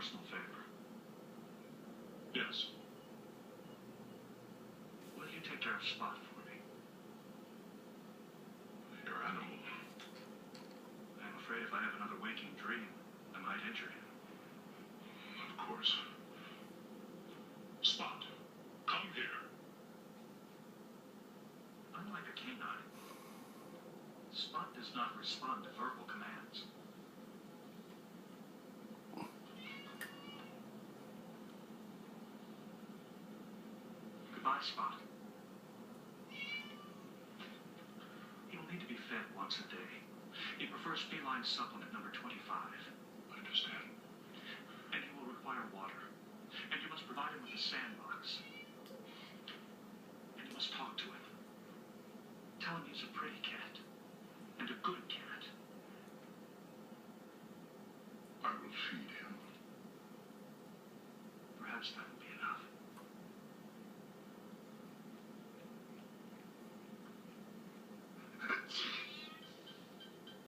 personal favor. Yes. Will you take care of Spot for me? Your animal. I'm afraid if I have another waking dream, I might injure him. Of course. Spot, come here. Unlike a canine, Spot does not respond to verbal commands. Goodbye, Spot. He will need to be fed once a day. He prefers feline supplement number 25. I understand. And he will require water. And you must provide him with a SANDBOX. And you must talk to him. Tell him he's a pretty cat. And a good cat. I will feed him. Perhaps that